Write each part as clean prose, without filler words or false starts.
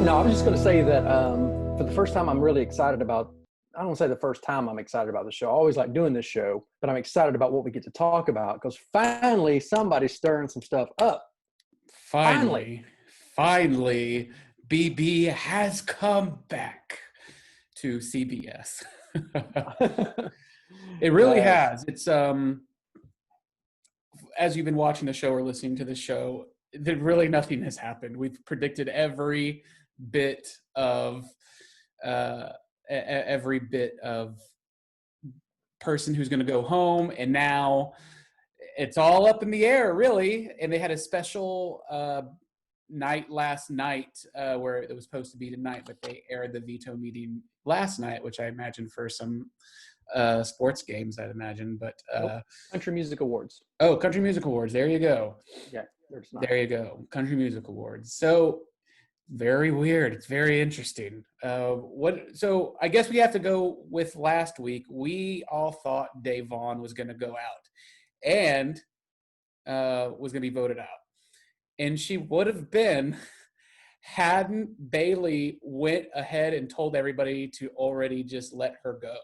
No, I was just going to say that for the first time, I'm really excited about. I don't want to say the first time I'm excited about the show. I always like doing this show, but I'm excited about what we get to talk about because finally somebody's stirring some stuff up. Finally, BB has come back to CBS. It really has. It's as you've been watching the show or listening to the show, really nothing has happened. We've predicted every bit of person who's going to go home, and now it's all up in the air, really. And they had a special night last night where it was supposed to be tonight, but they aired the veto meeting last night, which I imagine for some sports games, I'd imagine. But nope. Country Music Awards. Oh, Country Music Awards. There you go. Yeah, there you go. Country Music Awards. So very weird. It's very interesting. So I guess we have to go with last week. We all thought Davon was going to go out and was going to be voted out. And she would have been hadn't Bayley went ahead and told everybody to already just let her go.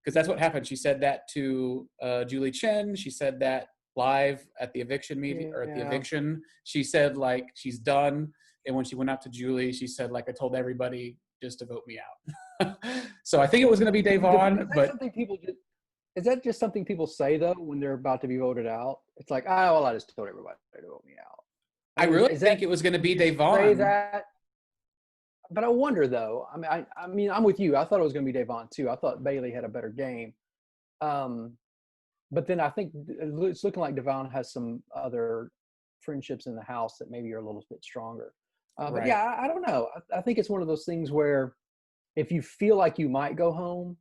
Because that's what happened. She said that to Julie Chen. She said that live at the eviction meeting or at the eviction. She said like she's done. And when she went out to Julie, she said like I told everybody just to vote me out. So I think it was going to be Davon, but is that just something people say though when they're about to be voted out? It's like, oh well, I just told everybody to vote me out. I really think it was going to be Davon. Say that, but I wonder though. I mean, I'm with you. I thought it was going to be Davon too. I thought Bayley had a better game, but then I think it's looking like Davon has some other friendships in the house that maybe are a little bit stronger. But yeah, I don't know. I think it's one of those things where if you feel like you might go home,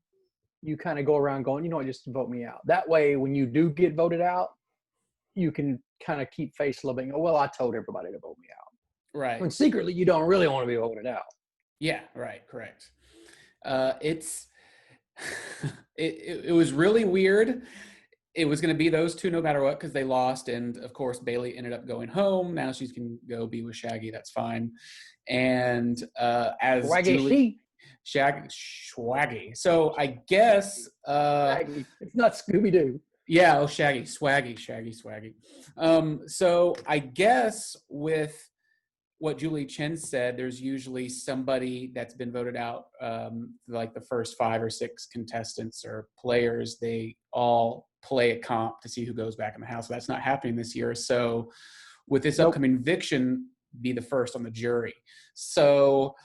you kind of go around going, you know what, just vote me out. That way, when you do get voted out, you can kind of keep face a little bit and go, well, I told everybody to vote me out. Right. When secretly you don't really want to be voted out. Yeah, right, correct. It was really weird. It was going to be those two no matter what because they lost. And, of course, Bayley ended up going home. Now she can go be with Shaggy. That's fine. And as Swaggy. So I guess Shaggy. It's not Scooby-Doo. Yeah, oh, Shaggy. Swaggy. So I guess with what Julie Chen said, there's usually somebody that's been voted out, like the first 5 or 6 contestants or players, they all play a comp to see who goes back in the house. So that's not happening this year. So with this upcoming eviction, be the first on the jury. So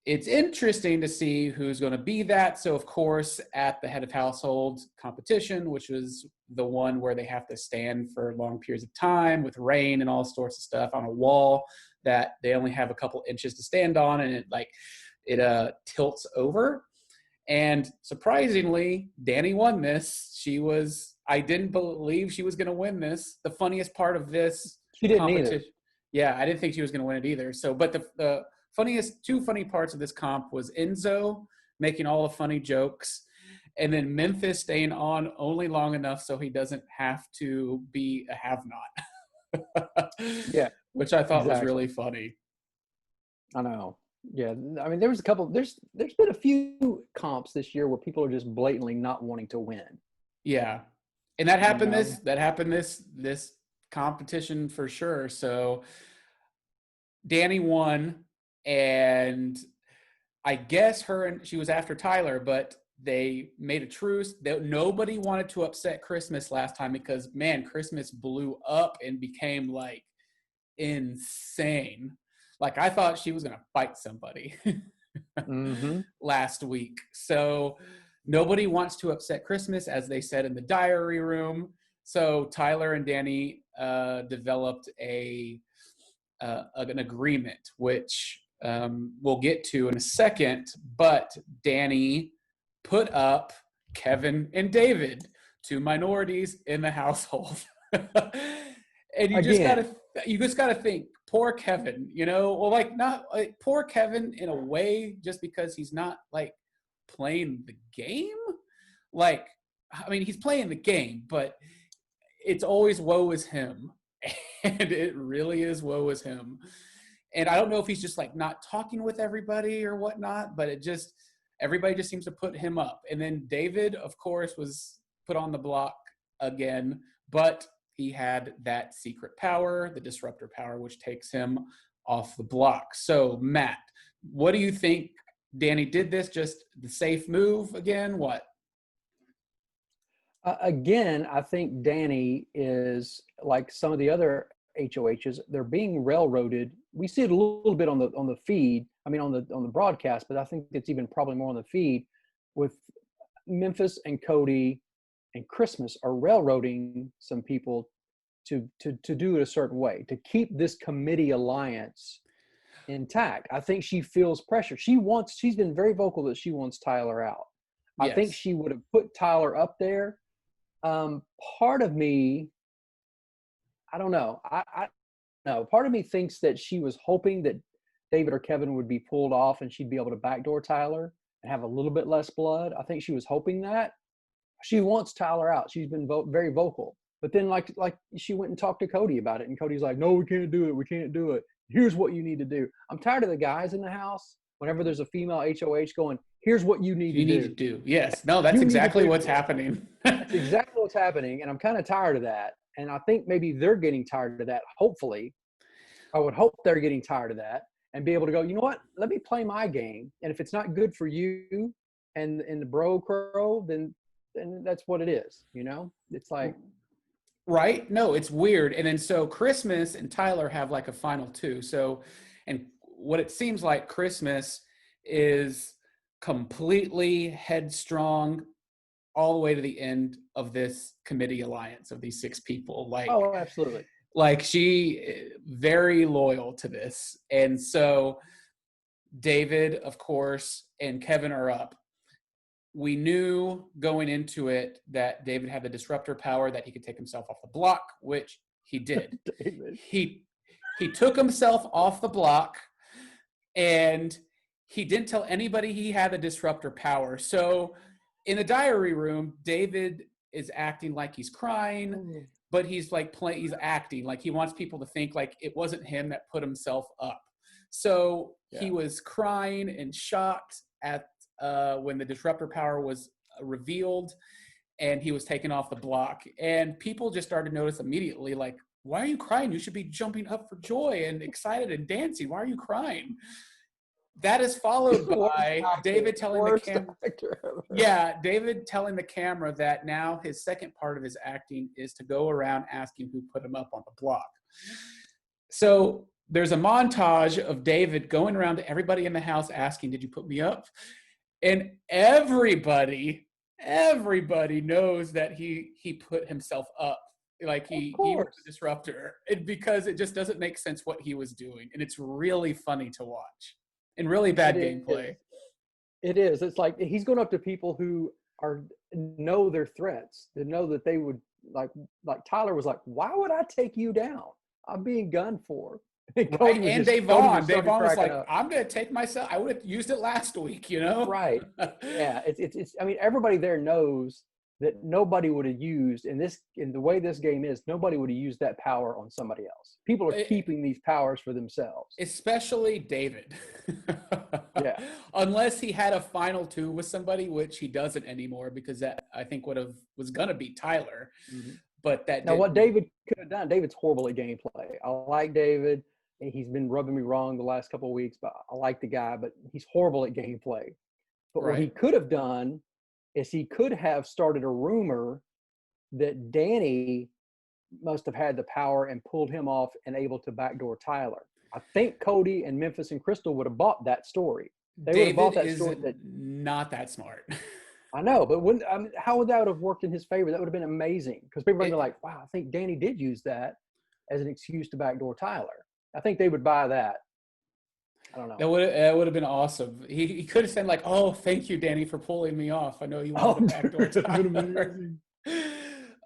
it's interesting to see who's going to be that. So, of course, at the head of household competition, which was the one where they have to stand for long periods of time with rain and all sorts of stuff on a wall that they only have a couple inches to stand on, and it tilts over. And surprisingly, Dani won this. I didn't believe she was going to win this. The funniest part of this she didn't either. Yeah, I didn't think she was going to win it either. So, but the two funny parts of this comp was Enzo making all the funny jokes, and then Memphis staying on only long enough so he doesn't have to be a have-not. Yeah, which I thought was really funny. I know. Yeah, I mean, there was a couple. There's been a few comps this year where people are just blatantly not wanting to win. Yeah, and that happened. This competition for sure. So Dani won, and I guess she was after Tyler, but they made a truce. Nobody wanted to upset Christmas last time because, man, Christmas blew up and became like insane. Like I thought she was going to fight somebody last week. So nobody wants to upset Christmas, as they said in the diary room. So Tyler and Dani developed an agreement, which we'll get to in a second. But Dani put up Kevin and David, 2 minorities in the household. And you just gotta think, poor Kevin, poor Kevin in a way, just because he's not like playing the game. Like, I mean, he's playing the game, but it's always woe is him. And it really is woe is him. And I don't know if he's just like not talking with everybody or whatnot, but everybody just seems to put him up. And then David, of course, was put on the block again, but he had that secret power, the disruptor power, which takes him off the block. So Matt, what do you think? Dani did this, just the safe move again? What? Again, I think Dani is like some of the other HOHs. They're being railroaded. We see it a little bit on the feed. I mean, on the broadcast, but I think it's even probably more on the feed. With Memphis and Cody and Christmas are railroading some people to do it a certain way, to keep this committee alliance intact. I think she feels pressure. She's been very vocal that she wants Tyler out. Yes. I think she would have put Tyler up there. Part of me, I don't know. I no, part of me thinks that she was hoping that David or Kevin would be pulled off and she'd be able to backdoor Tyler and have a little bit less blood. I think she was hoping that. She wants Tyler out. She's been very vocal. But then like she went and talked to Cody about it, and Cody's like, no, we can't do it. We can't do it. Here's what you need to do. I'm tired of the guys in the house, whenever there's a female HOH, going, here's what you need to do. Yes. No, that's exactly what's happening. That's exactly what's happening. And I'm kind of tired of that. And I think maybe they're getting tired of that. Hopefully, I would hope they're getting tired of that and be able to go, you know what, let me play my game. And if it's not good for you and the bro crow, then that's what it is. You know, it's like. Right. No, it's weird. And then so Christmas and Tyler have like a final two. So, and what it seems like Christmas is completely headstrong all the way to the end of this committee alliance of these 6 people. Like, oh, absolutely. Like she very loyal to this. And so David, of course, and Kevin are up. We knew going into it that David had the disruptor power, that he could take himself off the block, which he did. He took himself off the block, and he didn't tell anybody he had the disruptor power. So in the diary room, David is acting like he's crying, but he's like he's acting like he wants people to think like it wasn't him that put himself up. So he was crying and shocked at when the disruptor power was revealed and he was taken off the block. And people just started to notice immediately, like, why are you crying? You should be jumping up for joy and excited and dancing. Why are you crying? That is followed by David telling the camera. Yeah, David telling the camera that now his second part of his acting is to go around asking who put him up on the block. So there's a montage of David going around to everybody in the house asking, did you put me up? And everybody knows that he put himself up. Like he was a disruptor, because it just doesn't make sense what he was doing. And it's really funny to watch and really bad gameplay. It is. It's like he's going up to people who know their threats, that know that they would like Tyler was like, why would I take you down? I'm being gunned for. Right. And Davon was like, I'm going to take myself. I would have used it last week, you know? Right. Yeah. It's, I mean, everybody there knows that nobody would have used in the way this game is, nobody would have used that power on somebody else. People are keeping these powers for themselves. Especially David. Yeah. Unless he had a final 2 with somebody, which he doesn't anymore, because that I think was going to be Tyler. Mm-hmm. But that now what David could have done, David's horrible at gameplay. I like David. He's been rubbing me wrong the last couple of weeks, but I like the guy, but he's horrible at gameplay. But what he could have done is he could have started a rumor that Dani must have had the power and pulled him off and able to backdoor Tyler. I think Cody and Memphis and Crystal would have bought that story. They would have bought that story. Not that smart. I know, but how would that have worked in his favor? That would have been amazing, because people would be like, wow, I think Dani did use that as an excuse to backdoor Tyler. I think they would buy that. I don't know. That would have been awesome. He could have said like, "Oh, thank you, Dani, for pulling me off. I know you wanted to backdoor Tyler."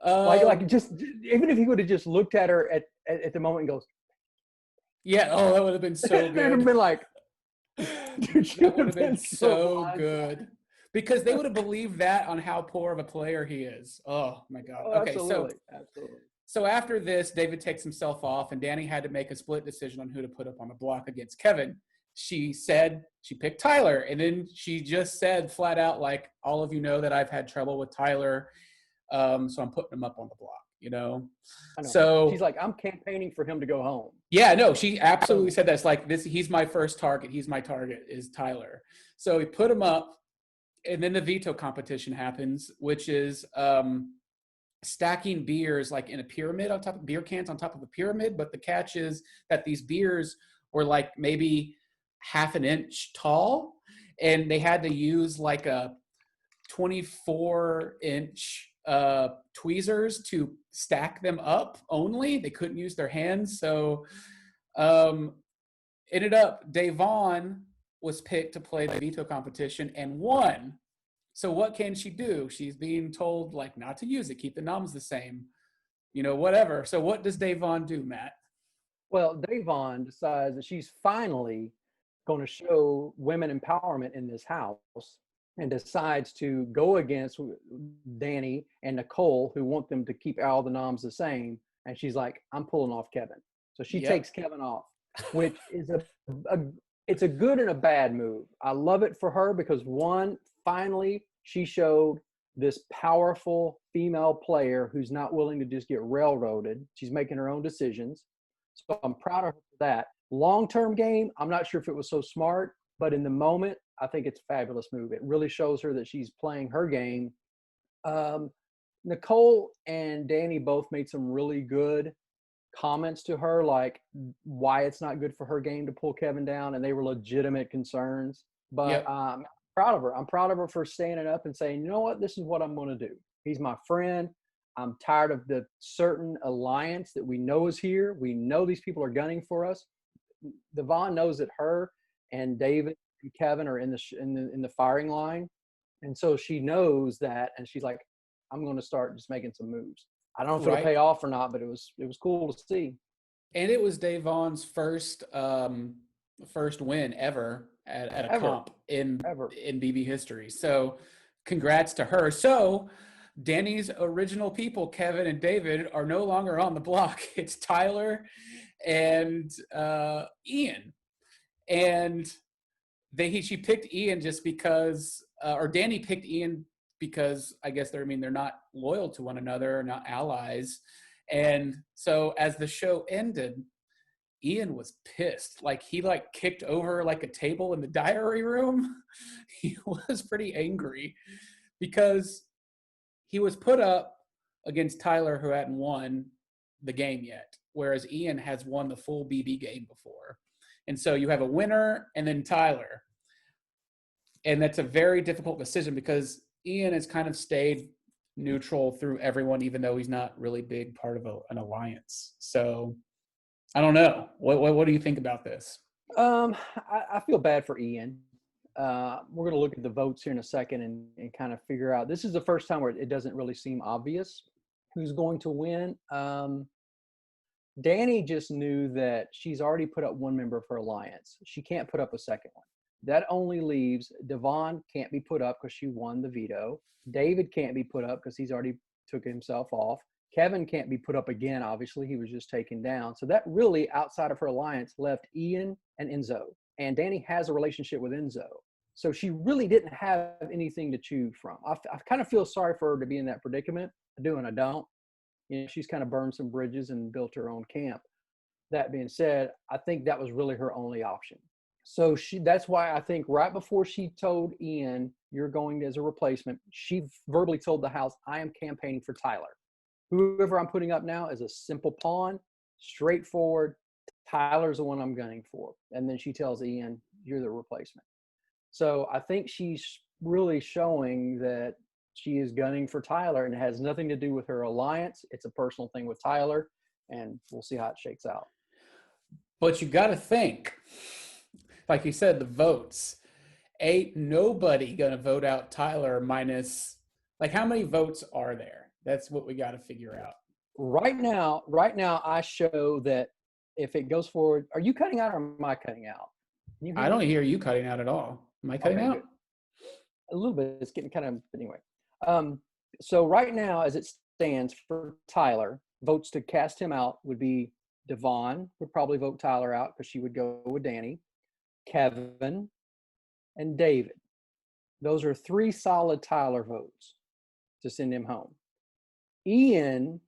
like just even if he would have just looked at her at the moment and goes, "Yeah, oh, that would have been so good." They'd have been like, "Dude, that would have been so good," because they would have believed that on how poor of a player he is. Oh my God. Oh, okay, absolutely. So after this, David takes himself off, and Dani had to make a split decision on who to put up on the block against Kevin. She said she picked Tyler, and then she just said flat out, like, all of you know that I've had trouble with Tyler, so I'm putting him up on the block, you know? I know. So she's like, I'm campaigning for him to go home. Yeah, no, she absolutely said that. It's like, he's my first target. He's my target, is Tyler. So he put him up, and then the veto competition happens, which is stacking beers like in a pyramid on top of beer cans on top of a pyramid. But the catch is that these beers were like maybe half an inch tall, and they had to use like a 24-inch tweezers to stack them up only. They couldn't use their hands. So ended up Davon was picked to play the veto competition and won. So what can she do? She's being told like not to use it, keep the noms the same, you know, whatever. So what does Davon do, Matt? Well, Davon decides that she's finally going to show women empowerment in this house, and decides to go against Dani and Nicole, who want them to keep all the noms the same. And she's like, I'm pulling off Kevin. So she takes Kevin off, which is it's a good and a bad move. I love it for her because, one, finally she showed this powerful female player who's not willing to just get railroaded. She's making her own decisions. So I'm proud of her for that. Long-term game, I'm not sure if it was so smart, but in the moment, I think it's a fabulous move. It really shows her that she's playing her game. Nicole and Dani both made some really good comments to her, like why it's not good for her game to pull Kevin down, and they were legitimate concerns. But I'm proud of her. I'm proud of her for standing up and saying, you know what, this is what I'm going to do. He's my friend. I'm tired of the certain alliance that we know is here. We know these people are gunning for us. Devon knows that her and David and Kevin are in the firing line, and so she knows that, and she's like, I'm going to start just making some moves. I don't know if it'll pay off or not, but it was cool to see. And it was Davon's first win ever at a comp in BB history. So congrats to her. So Dani's original people, Kevin and David, are no longer on the block. It's Tyler and Ian. And she picked Ian just because, or Dani picked Ian because I guess they're not loyal to one another, not allies. And so as the show ended, Ian was pissed. Like he kicked over like a table in the diary room. He was pretty angry because he was put up against Tyler, who hadn't won the game yet, whereas Ian has won the full BB game before. And so you have a winner and then Tyler. And that's a very difficult decision because Ian has kind of stayed neutral through everyone, even though he's not really big part of an alliance. So I don't know. What do you think about this? I feel bad for Ian. We're going to look at the votes here in a second and kind of figure out. This is the first time where it doesn't really seem obvious who's going to win. Dani just knew that she's already put up one member of her alliance. She can't put up a second one. That only leaves Devon can't be put up because she won the veto. David can't be put up because he's already took himself off. Kevin can't be put up again. Obviously, he was just taken down. So that really, outside of her alliance, left Ian and Enzo. And Dani has a relationship with Enzo. So she really didn't have anything to choose from. I kind of feel sorry for her to be in that predicament. I do and I don't. You know, she's kind of burned some bridges and built her own camp. That being said, I think that was really her only option. So that's why I think right before she told Ian, you're going as a replacement, she verbally told the house, I am campaigning for Tyler. Whoever I'm putting up now is a simple pawn, straightforward. Tyler's the one I'm gunning for. And then she tells Ian, you're the replacement. So I think she's really showing that she is gunning for Tyler, and it has nothing to do with her alliance. It's a personal thing with Tyler, and we'll see how it shakes out. But you got to think, like you said, the votes. Ain't nobody going to vote out Tyler minus, like, how many votes are there? That's what we got to figure out. Right now, I show that if it goes forward, are you cutting out or am I cutting out? I don't hear you cutting out at all. Am I cutting out? Good. A little bit. It's getting kind of, anyway. So right now, as it stands for Tyler, votes to cast him out would be Devon would probably vote Tyler out because she would go with Dani, Kevin, and David. Those are 3 solid Tyler votes to send him home. Ian,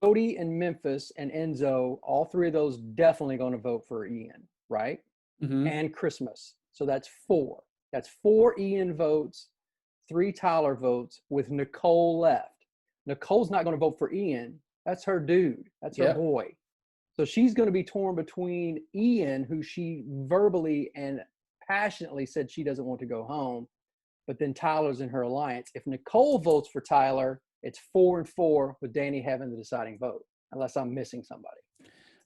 Cody, and Memphis and Enzo, all 3 of those definitely going to vote for Ian, right? Mm-hmm. And Christmas. So that's 4. That's 4 Ian votes, 3 Tyler votes with Nicole left. Nicole's not going to vote for Ian. That's her dude. That's her boy. So she's going to be torn between Ian, who she verbally and passionately said she doesn't want to go home, but then Tyler's in her alliance. If Nicole votes for Tyler, it's 4-4 with Dani having the deciding vote, unless I'm missing somebody.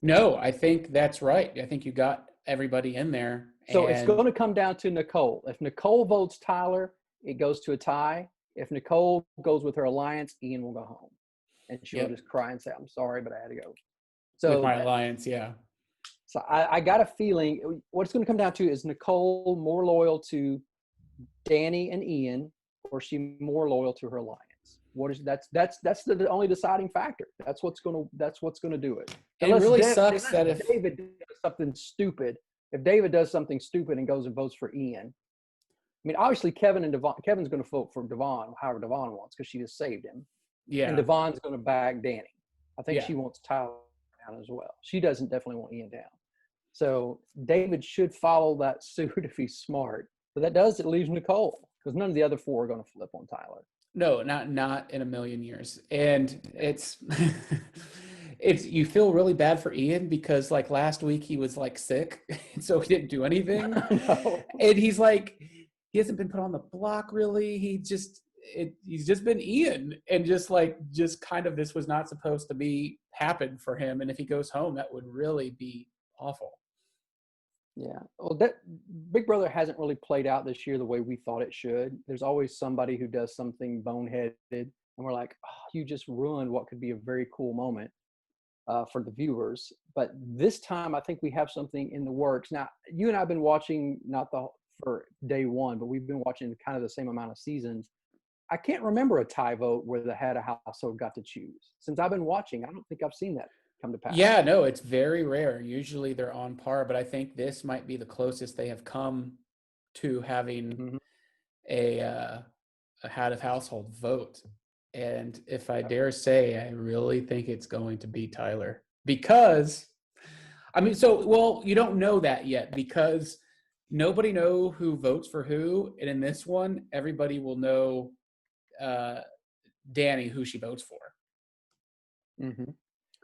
No, I think that's right. I think you got everybody in there. So it's going to come down to Nicole. If Nicole votes Tyler, it goes to a tie. If Nicole goes with her alliance, Ian will go home. And she'll just cry and say, I'm sorry, but I had to go. So with my alliance, yeah. So I got a feeling what it's going to come down to is Nicole more loyal to Dani and Ian, or she more loyal to her alliance. That's the only deciding factor. That's what's going to do it. And it really sucks that if David does something stupid, if David does something stupid and goes and votes for Ian, I mean, obviously Kevin's going to vote for Devon, however Devon wants, because she just saved him. Yeah. And Devon's going to back Dani. I think she wants Tyler down as well. She doesn't definitely want Ian down. So David should follow that suit if he's smart. But it leaves Nicole, because none of the other 4 are going to flip on Tyler. No, not in a million years. And it's you feel really bad for Ian because like last week he was like sick, and so he didn't do anything. No. And he's like, he hasn't been put on the block really. He's just been Ian, and just kind of this was not supposed to happen for him. And if he goes home, that would really be awful. Yeah. Well, that Big Brother hasn't really played out this year the way we thought it should. There's always somebody who does something boneheaded, and we're like, oh, you just ruined what could be a very cool moment for the viewers. But this time, I think we have something in the works. Now, you and I have been watching for day 1, but we've been watching kind of the same amount of seasons. I can't remember a tie vote where the head of household got to choose. Since I've been watching, I don't think I've seen that come to pass. Yeah, no, it's very rare. Usually they're on par, but I think this might be the closest they have come to having a head of household vote. And if I dare say, I really think it's going to be Tyler. Because, I mean, you don't know that yet because nobody know who votes for who. And in this one, everybody will know Dani, who she votes for. Mm-hmm.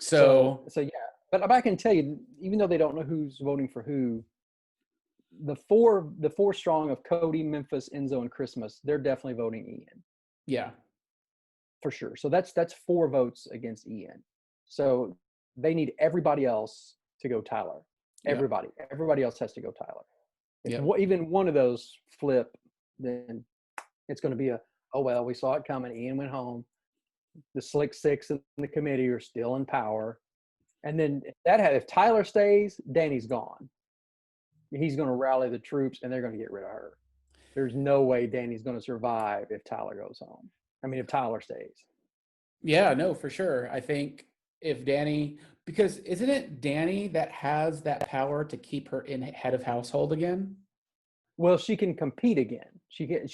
So yeah, but I can tell you, even though they don't know who's voting for who, the four strong of Cody, Memphis, Enzo, and Christmas, they're definitely voting Ian. Yeah, for sure. So that's 4 votes against Ian. So they need everybody else to go Tyler. Everybody else has to go Tyler. If even one of those flip, then it's going to be oh well, we saw it coming. Ian went home. The Slick 6 in the committee are still in power. And then if Tyler stays, Dani's gone. He's going to rally the troops, and they're going to get rid of her. There's no way Dani's going to survive if Tyler goes home. I mean, if Tyler stays. Yeah, no, for sure. I think if Dani, because isn't it Dani that has that power to keep her in head of household again? Well, she can compete again. She can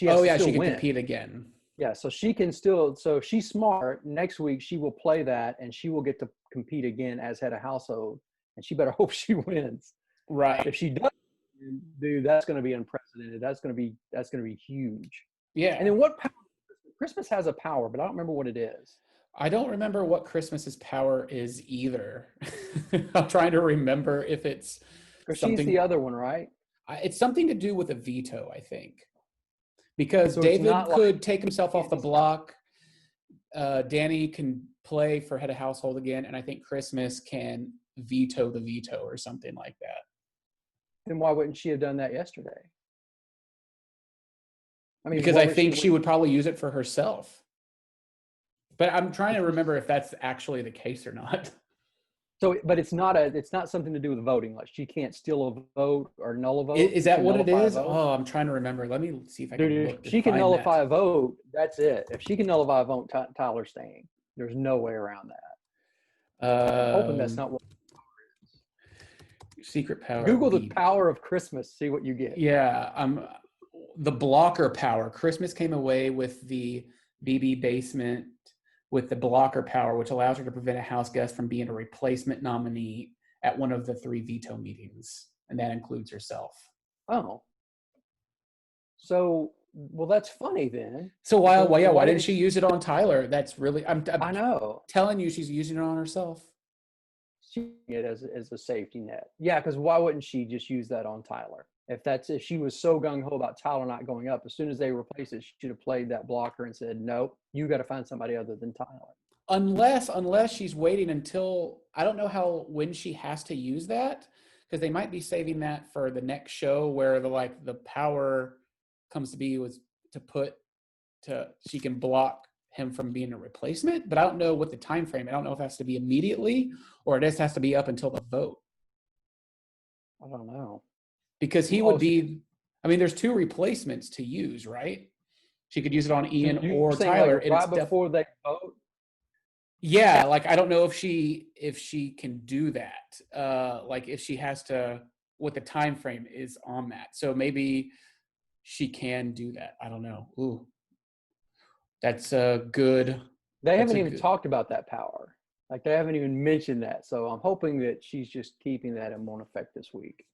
win. Compete again. Yeah, so she can still. So if she's smart, next week she will play that, and she will get to compete again as head of household. And she better hope she wins. Right. If she does, dude, that's going to be unprecedented. That's going to be huge. Yeah. And then what power? Christmas has a power, but I don't remember what it is. I don't remember what Christmas's power is either. I'm trying to remember if it's something. She's the other one, right? It's something to do with a veto, I think. Because so David could take himself off the block. Dani can play for head of household again, and I think Christmas can veto the veto or something like that. Then why wouldn't she have done that yesterday? I mean, because I think she would probably use it for herself. But I'm trying to remember if that's actually the case or not. So, but it's not something to do with voting. Like she can't steal a vote or null a vote. Is that what it is? Oh, I'm trying to remember. Let me see if I can look. She can nullify a vote. That's it. If she can nullify a vote, Tyler's staying. There's no way around that. I'm hoping that's not what. Secret power. Google the power of Christmas. See what you get. Yeah. The blocker power. Christmas came away with the BB basement with the blocker power, which allows her to prevent a house guest from being a replacement nominee at one of the 3 veto meetings. And that includes herself. Oh. So, well, that's funny then. So why didn't she use it on Tyler? That's really, I know. telling you she's using it on herself. She it as a safety net. Yeah, because why wouldn't she just use that on Tyler? If she was so gung ho about Tyler not going up, as soon as they replaced it, she should have played that blocker and said, "Nope, you got to find somebody other than Tyler." Unless she's waiting until, I don't know when she has to use that, because they might be saving that for the next show where the power comes to be she can block him from being a replacement. But I don't know what the time frame. I don't know if it has to be immediately or it just has to be up until the vote. I don't know. Because he would be, there's 2 replacements to use, right? She could use it on Ian or Tyler. Right before they vote? Yeah, I don't know if she can do that. If she has to, what the time frame is on that. So maybe she can do that. I don't know. Ooh. That's a good. They haven't even talked about that power. They haven't even mentioned that. So I'm hoping that she's just keeping that and won't affect this week.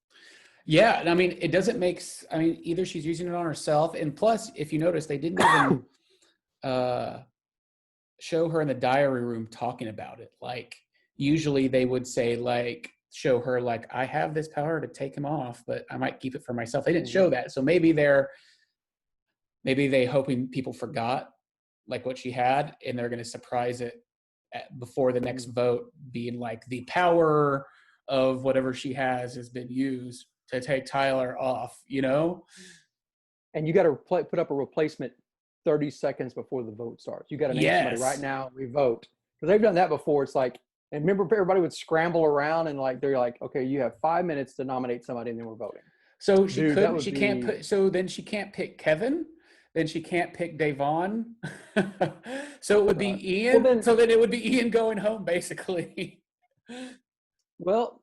Yeah, and it doesn't make. Either she's using it on herself, and plus, if you notice, they didn't even show her in the diary room talking about it. Usually they would say, show her, I have this power to take him off, but I might keep it for myself. They didn't show that, so maybe they hoping people forgot what she had, and they're going to surprise it before the next vote, being the power of whatever she has been used to take Tyler off, And you got to put up a replacement 30 seconds before the vote starts. You got to name somebody right now, we vote. Because they've done that before. It's and remember, everybody would scramble around and they're okay, you have 5 minutes to nominate somebody and then we're voting. So then she can't pick Kevin. Then she can't pick Davon. So it would be Ian. Well, so then it would be Ian going home, basically. Well,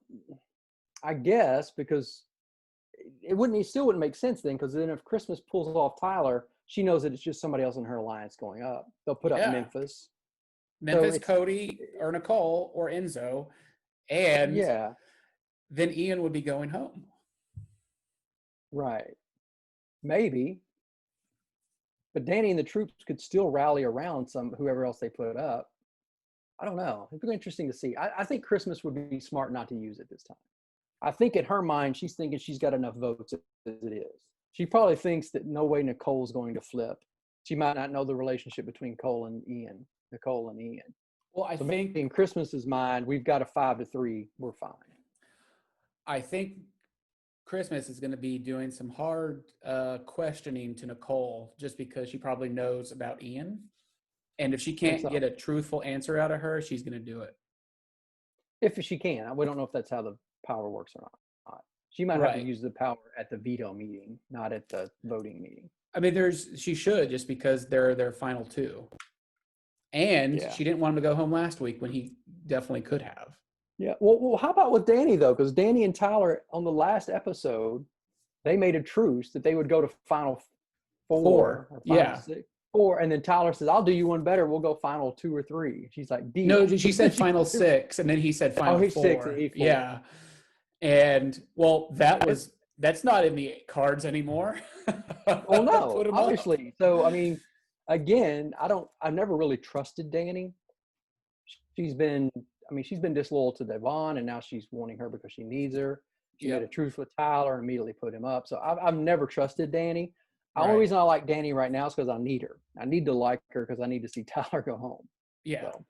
I guess, because it still wouldn't make sense then, because then if Christmas pulls off Tyler, she knows that it's just somebody else in her alliance going up. They'll put up Memphis. Cody or Nicole or Enzo. And then Ian would be going home. Right. Maybe. But Dani and the troops could still rally around whoever else they put up. I don't know. It'd be interesting to see. I think Christmas would be smart not to use it this time. I think in her mind, she's thinking she's got enough votes as it is. She probably thinks that no way Nicole's going to flip. She might not know the relationship between Nicole and Ian. Well, I think in Christmas's mind, we've got a 5-3. We're fine. I think Christmas is going to be doing some hard questioning to Nicole, just because she probably knows about Ian. And if she can't get a truthful answer out of her, she's going to do it. If she can. We don't know if that's how the power works or not. She might have to use the power at the veto meeting, not at the voting meeting. She should, just because they're their final 2. And she didn't want him to go home last week when he definitely could have. Yeah. Well, how about with Dani, though? Because Dani and Tyler, on the last episode, they made a truce that they would go to final 4 or final 6. 4, and then Tyler says, "I'll do you one better. We'll go final 2 or 3." She's like, "Deal." No, she said final 6, and then he said final 4. 6 and he 4. Yeah. And that's not in the cards anymore. Well, no, obviously. So again, I've never really trusted Dani. She's been disloyal to Devon, and now she's wanting her because she needs her. She made a truce with Tyler and immediately put him up. So I've never trusted Dani. The only reason I like Dani right now is because I need her. I need to like her because I need to see Tyler go home. Yeah. So.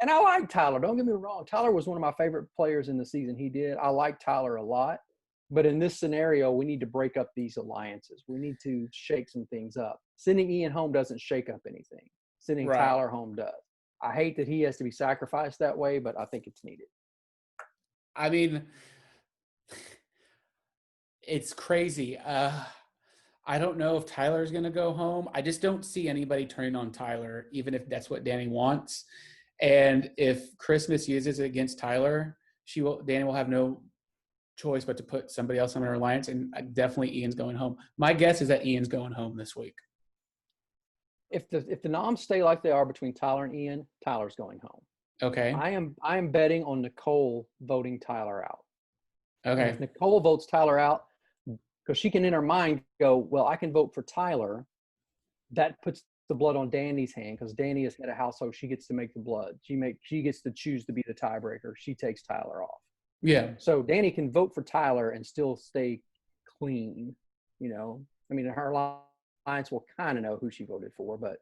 And I like Tyler. Don't get me wrong. Tyler was one of my favorite players in the season he did. I like Tyler a lot. But in this scenario, we need to break up these alliances. We need to shake some things up. Sending Ian home doesn't shake up anything. Sending Tyler home does. I hate that he has to be sacrificed that way, but I think it's needed. It's crazy. I don't know if Tyler's going to go home. I just don't see anybody turning on Tyler, even if that's what Dani wants. And if Christmas uses it against Tyler, Dani will have no choice but to put somebody else on her alliance, and definitely Ian's going home. My guess is that Ian's going home this week. If the noms stay like they are between Tyler and Ian, Tyler's going home. Okay. I am betting on Nicole voting Tyler out. Okay. And if Nicole votes Tyler out, because she can in her mind go, well, I can vote for Tyler. That puts the blood on Dani's hand, because Dani is head of household. She gets to make the blood. She gets to choose to be the tiebreaker. She takes Tyler off. Yeah. So Dani can vote for Tyler and still stay clean. You know, I mean, her alliance will kind of know who she voted for, but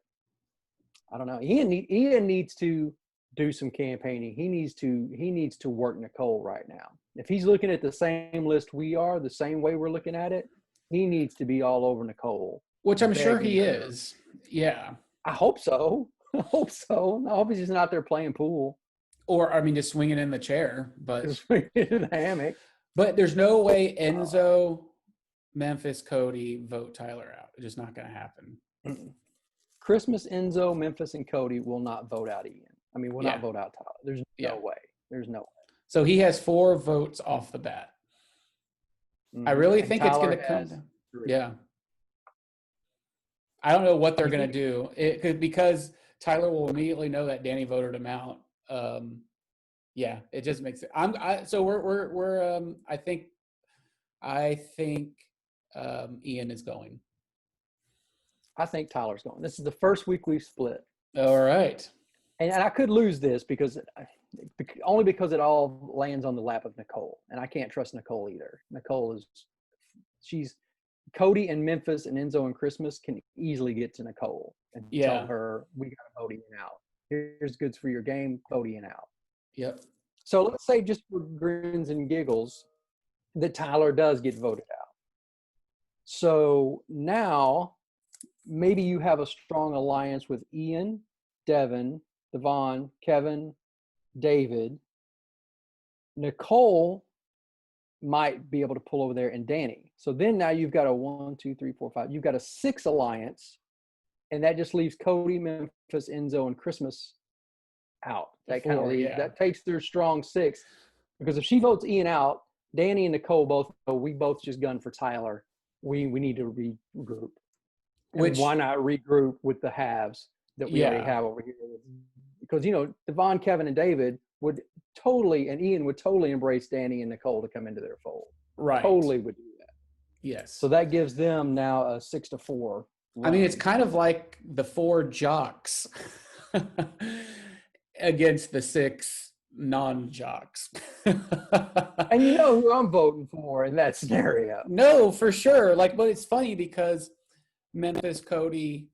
I don't know. Ian needs to do some campaigning. He needs to work Nicole right now. If he's looking at the same list we are, the same way we're looking at it, he needs to be all over Nicole. Which I'm sure he is. Yeah. I hope so. I hope so. I hope he's just not there playing pool. Or, I mean, just swinging in the chair. But just swinging in the hammock. But there's no way Enzo, Memphis, Cody vote Tyler out. It's just not going to happen. Christmas, Enzo, Memphis, and Cody will not vote out Ian. I mean, will not vote out Tyler. There's no way. There's no way. So he has 4 votes off the bat. I really think it's going to come down. Yeah. I don't know what they're going to do. Because Tyler will immediately know that Dani voted him out. Yeah, it just makes it. I think Ian is going. I think Tyler's going. This is the first week we've split. All right. And I could lose this only because it all lands on the lap of Nicole, and I can't trust Nicole either. Nicole she's Cody and Memphis and Enzo and Christmas can easily get to Nicole and tell her, we got to vote Ian out. Here's goods for your game, vote Ian out. Yep. So let's say, just for grins and giggles, that Tyler does get voted out. So now maybe you have a strong alliance with Ian, Devin, Devon, Kevin, David. Nicole might be able to pull over there, and Dani. So then now you've got a 1, 2, 3, 4, 5. You've got a 6 alliance, and that just leaves Cody, Memphis, Enzo, and Christmas out. That kind of leaves. That takes their strong 6, because if she votes Ian out, Dani and Nicole both know we both just gunned for Tyler. We need to regroup. And why not regroup with the halves that we already have over here? Because Devon, Kevin, and David would totally, and Ian would totally embrace Dani and Nicole to come into their fold. Right. Totally would do that. Yes. So that gives them now a 6-4 run. I mean, it's kind of like the 4 jocks against the 6 non-jocks. And you know who I'm voting for in that scenario. No, for sure. But it's funny because Memphis, Cody,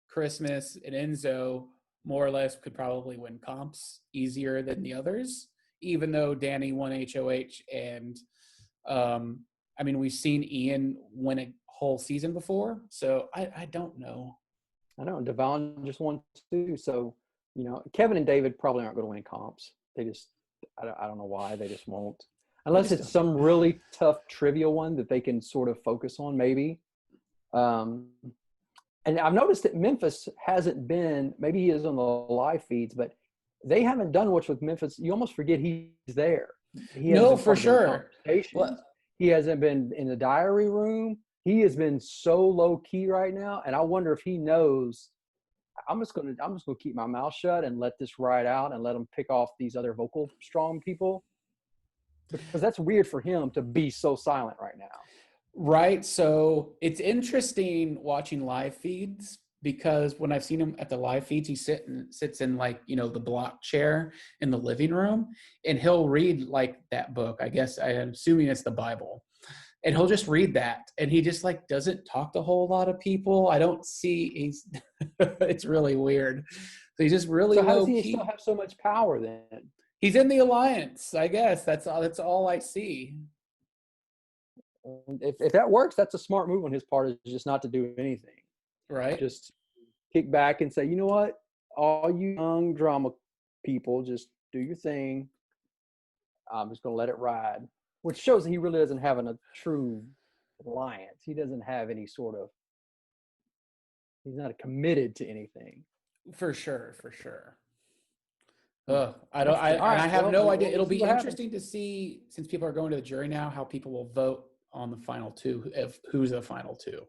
Christmas, and Enzo more or less could probably win comps easier than the others, even though Dani won HOH. And, I mean, we've seen Ian win a whole season before, so I don't know. I know. Devon just won 2, so, Kevin and David probably aren't going to win comps. They just – I don't know why. They just won't. Unless it's some really tough trivia one that they can sort of focus on, maybe. And I've noticed that Memphis hasn't been – maybe he is on the live feeds, but they haven't done much with Memphis. You almost forget he's there. No, for sure. He hasn't been in the diary room. He has been so low key right now, and I wonder if he knows. I'm just gonna keep my mouth shut and let this ride out and let him pick off these other vocal strong people, because that's weird for him to be so silent right now. Right. So it's interesting watching live feeds, because when I've seen him at the live feeds, he sits in the block chair in the living room, and he'll read that book. I guess I'm assuming it's the Bible, and he'll just read that. And he just doesn't talk to a whole lot of people. I don't see it's really weird. So he's just really so how does he still have so much power then? He's in the alliance, I guess. That's all I see. If that works, that's a smart move on his part, is just not to do anything. Right. Just kick back and say, you know what? All you young drama people, just do your thing. I'm just going to let it ride. Which shows that he really doesn't have a true alliance. He doesn't have any sort of – he's not committed to anything. For sure, for sure. I have no idea. It'll be interesting to see, since people are going to the jury now, how people will vote on the final two, if who's the final two.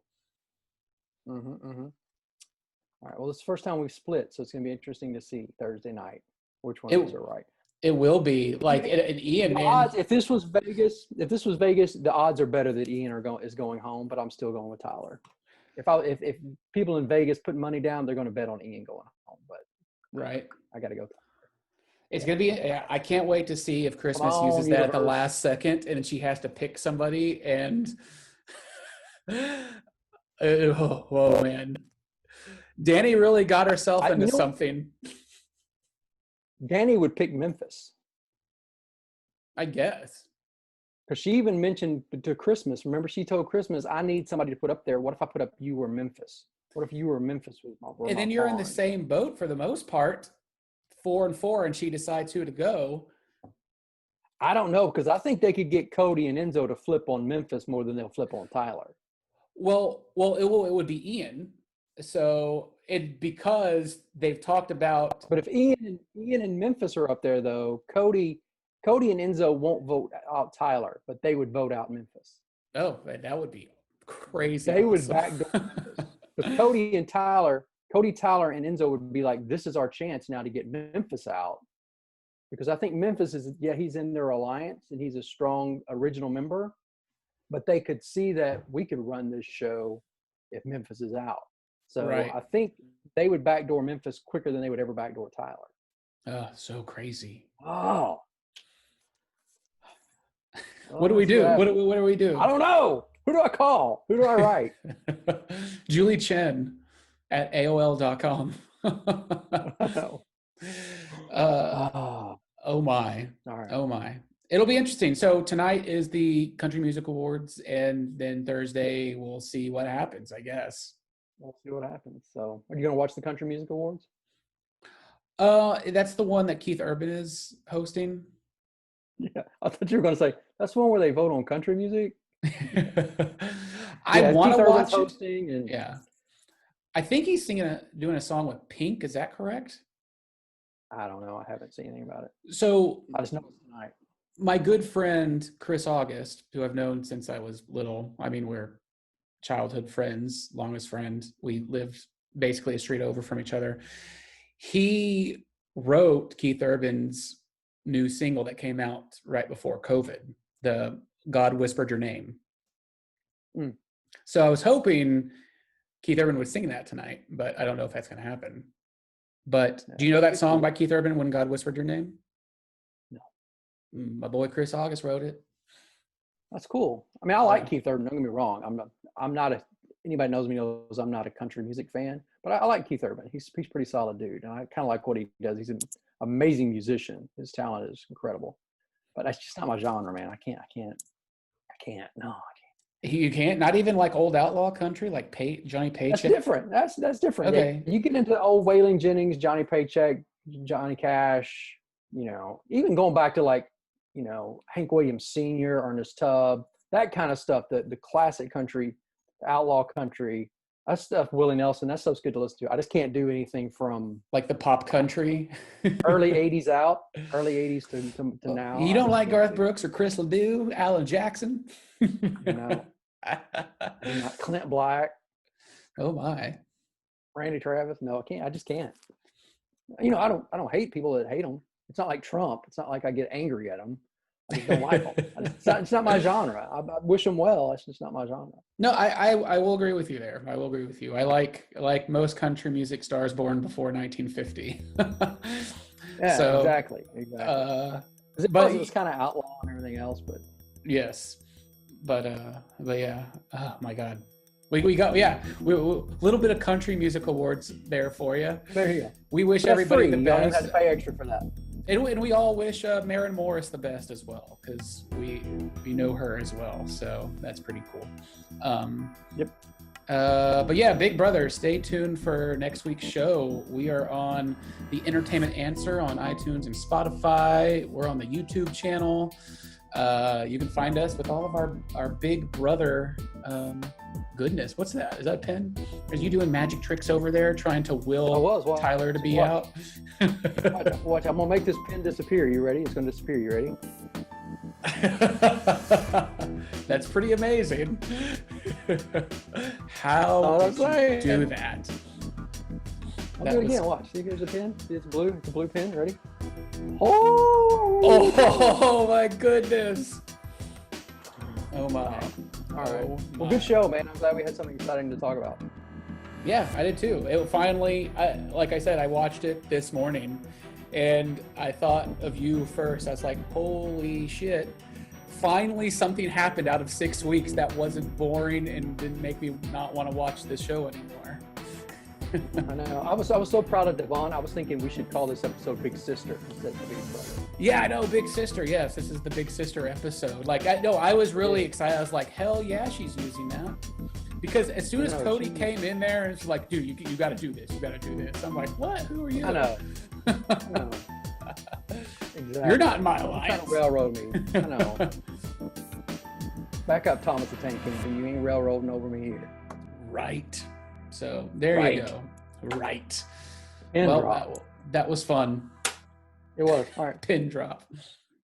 All right. Well, it's the first time we've split, so it's going to be interesting to see Thursday night which one of us are right. It will be like an Ian. Odds, if this was Vegas, the odds are better that Ian is going home, but I'm still going with Tyler. If people in Vegas put money down, they're going to bet on Ian going home. But right, I got to go. It's going to be. I can't wait to see if Christmas uses that at the last second, and she has to pick somebody. And oh man, Dani really got herself into something. Dani would pick Memphis, I guess, because she even mentioned to Christmas. Remember, she told Christmas, "I need somebody to put up there. What if I put up you or Memphis? What if you or Memphis was my?" And then you're in the same boat for the most part, 4-4, and she decides who to go. I don't know, because I think they could get Cody and Enzo to flip on Memphis more than they'll flip on Tyler. Well, it would be Ian. So because they've talked about. But if Ian and Memphis are up there, though, Cody and Enzo won't vote out Tyler, but they would vote out Memphis. Oh, that would be crazy. They would backdoor Memphis. But Cody, Tyler, and Enzo would be like, this is our chance now to get Memphis out. Because I think Memphis he's in their alliance and he's a strong original member. But they could see that we could run this show if Memphis is out. So I think they would backdoor Memphis quicker than they would ever backdoor Tyler. So crazy. Oh. What do we do? What do we do? I don't know. Who do I call? Who do I write? Julie Chen at AOL.com. Oh my. All right. Oh my. It'll be interesting. So tonight is the Country Music Awards, and then Thursday we'll see what happens, I guess. We'll see what happens. So are you going to watch the Country Music Awards? That's the one that Keith Urban is hosting. Yeah, I thought you were going to say that's the one where they vote on country music. I want to watch hosting and yeah. I think he's doing a song with Pink. Is that correct? I don't know. I haven't seen anything about it. So I just know it's tonight. My good friend Chris August, who I've known since I was little. I mean, we're childhood friends, longest friend. We lived basically a street over from each other. He wrote Keith Urban's new single that came out right before COVID, the God Whispered Your Name. So I was hoping Keith Urban would sing that tonight, but I don't know if that's going to happen. But do you know that song by Keith Urban, When God Whispered Your Name? No. My boy Chris August wrote it. That's cool. I mean, I like Keith Urban. Don't get me wrong. Anybody knows me knows I'm not a country music fan, but I like Keith Urban. He's a pretty solid dude. And I kind of like what he does. He's an amazing musician. His talent is incredible, but that's just not my genre, man. I can't. No, I can't. You can't? Not even like old outlaw country, like Johnny Paycheck? That's different. That's different. Okay. You get into old Waylon Jennings, Johnny Paycheck, Johnny Cash, even going back to Hank Williams Sr., Ernest Tubb, that kind of stuff, the classic country, the outlaw country, that stuff, Willie Nelson, that stuff's good to listen to. I just can't do anything from like the pop country. early 80s to now. You don't like Garth Brooks or Chris LeDoux, Alan Jackson? No. Clint Black. Oh my. Randy Travis. No, I can't. I just can't. I don't hate people that hate them. It's not like Trump. It's not like I get angry at them. I just don't like them. It's not my genre. I wish them well. It's just not my genre. No, I will agree with you there. I will agree with you. I like most country music stars born before 1950. Yeah, so, exactly. But it was kind of outlaw and everything else, but yes. But yeah. Oh my God. We got a little bit of country music awards there for you. There you go. We wish everybody the best. You don't have to pay extra for that. And we all wish Maren Morris the best as well, because we know her as well. So that's pretty cool. Yep. But yeah, Big Brother, stay tuned for next week's show. We are on the Entertainment Answer on iTunes and Spotify. We're on the YouTube channel. You can find us with all of our Big Brother goodness, what's that? Is that a pin? Are you doing magic tricks over there trying to will Tyler to be out? Watch, I'm gonna make this pin disappear. You ready? It's gonna disappear. You ready? That's pretty amazing. How did you do that? I'll do it again. Watch. See, here's a pin. See, it's blue. It's a blue pin. Ready? Oh my goodness. Oh my. All right. Well, good show, man. I'm glad we had something exciting to talk about. Yeah, I did too. It finally, like I said, I watched it this morning and I thought of you first. I was like, holy shit. Finally, something happened out of 6 weeks that wasn't boring and didn't make me not want to watch this show anymore. I know. I was so proud of Devon. I was thinking we should call this episode Big Sister instead of Big Brother. Yeah, I know, Big Sister. Yes, this is the Big Sister episode. Like, I was really excited. I was like, hell yeah, she's using that. Because as soon as Cody came in there, it's like, dude, you got to do this. You got to do this. I'm like, what? Who are you? I know. Exactly. You're not in my alliance. You're trying to railroad me. I know. Back up, Thomas the Tank King. You ain't railroading over me here. Right. So there you go. Right. Pin drop. That was fun. It was. All right. Pin drop.